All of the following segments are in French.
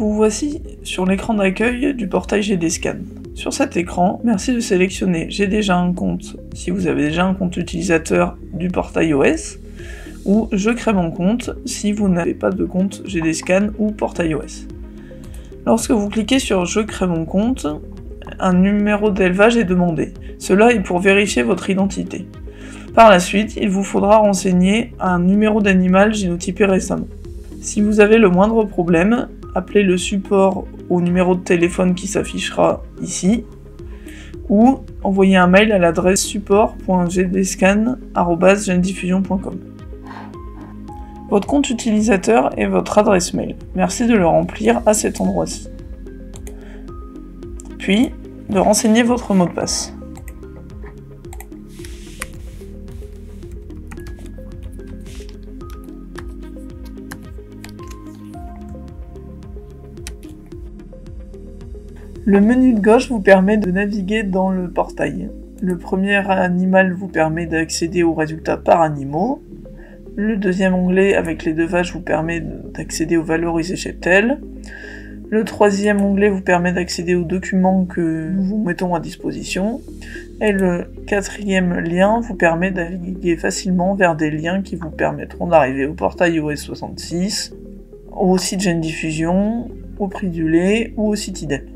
Vous voici sur l'écran d'accueil du portail GDScan. Sur cet écran, merci de sélectionner « J'ai déjà un compte » si vous avez déjà un compte utilisateur du portail OS, ou « Je crée mon compte » si vous n'avez pas de compte GDScan ou portail OS. Lorsque vous cliquez sur « Je crée mon compte », un numéro d'élevage est demandé. Cela est pour vérifier votre identité. Par la suite, il vous faudra renseigner un numéro d'animal génotypé récemment. Si vous avez le moindre problème, appelez le support au numéro de téléphone qui s'affichera ici, ou envoyez un mail à l'adresse support.gdscan@gendiffusion.com. Votre compte utilisateur est votre adresse mail. Merci de le remplir à cet endroit-ci. Puis, de renseigner votre mot de passe. Le menu de gauche vous permet de naviguer dans le portail. Le premier animal vous permet d'accéder aux résultats par animaux. Le deuxième onglet avec les deux vaches vous permet d'accéder aux valorisés cheptels. Le troisième onglet vous permet d'accéder aux documents que nous vous mettons à disposition. Et le quatrième lien vous permet de naviguer facilement vers des liens qui vous permettront d'arriver au portail OS 66, au site Gendiffusion, au prix du lait ou au site IDEL.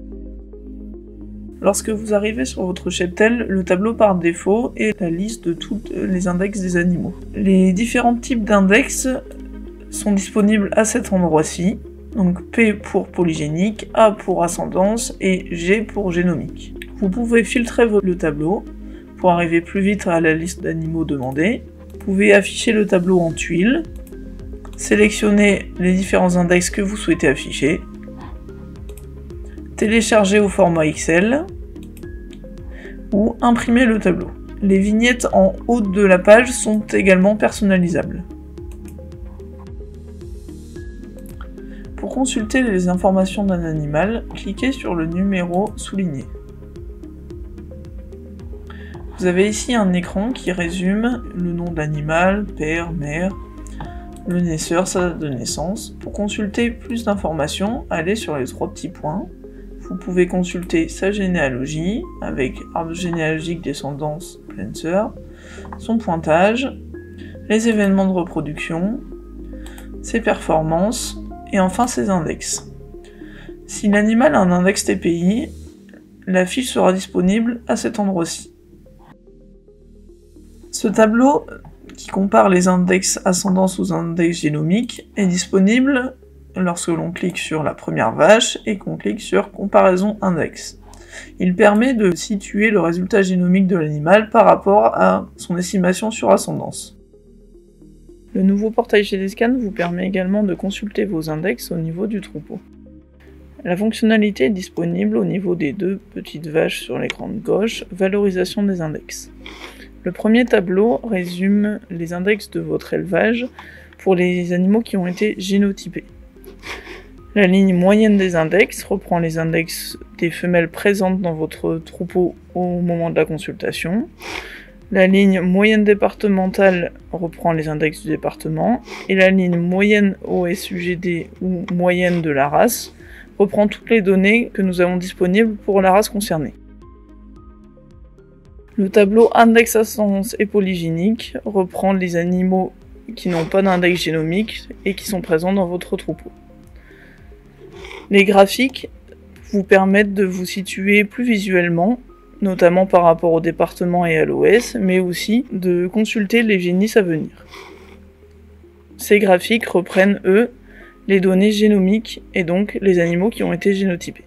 Lorsque vous arrivez sur votre cheptel, le tableau par défaut est la liste de tous les index des animaux. Les différents types d'index sont disponibles à cet endroit-ci, donc P pour polygénique, A pour ascendance et G pour génomique. Vous pouvez filtrer le tableau pour arriver plus vite à la liste d'animaux demandés. Vous pouvez afficher le tableau en tuiles, sélectionner les différents index que vous souhaitez afficher, télécharger au format Excel ou imprimer le tableau. Les vignettes en haut de la page sont également personnalisables. Pour consulter les informations d'un animal, cliquez sur le numéro souligné. Vous avez ici un écran qui résume le nom de l'animal, père, mère, le naisseur, sa date de naissance. Pour consulter plus d'informations, allez sur les trois petits points. Vous pouvez consulter sa généalogie, avec arbre généalogique, descendance, pleine sœur, son pointage, les événements de reproduction, ses performances, et enfin ses index. Si l'animal a un index TPI, la fiche sera disponible à cet endroit-ci. Ce tableau, qui compare les index ascendance aux index génomiques, est disponible lorsque l'on clique sur la première vache et qu'on clique sur comparaison index. Il permet de situer le résultat génomique de l'animal par rapport à son estimation sur ascendance. Le nouveau portail GDScan vous permet également de consulter vos index au niveau du troupeau. La fonctionnalité est disponible au niveau des deux petites vaches sur l'écran de gauche, valorisation des index. Le premier tableau résume les index de votre élevage pour les animaux qui ont été génotypés. La ligne moyenne des index reprend les index des femelles présentes dans votre troupeau au moment de la consultation. La ligne moyenne départementale reprend les index du département. Et la ligne moyenne OSUGD ou moyenne de la race reprend toutes les données que nous avons disponibles pour la race concernée. Le tableau index ascendance et polygénique reprend les animaux qui n'ont pas d'index génomique et qui sont présents dans votre troupeau. Les graphiques vous permettent de vous situer plus visuellement, notamment par rapport au département et à l'OS, mais aussi de consulter les génisses à venir. Ces graphiques reprennent, eux, les données génomiques et donc les animaux qui ont été génotypés.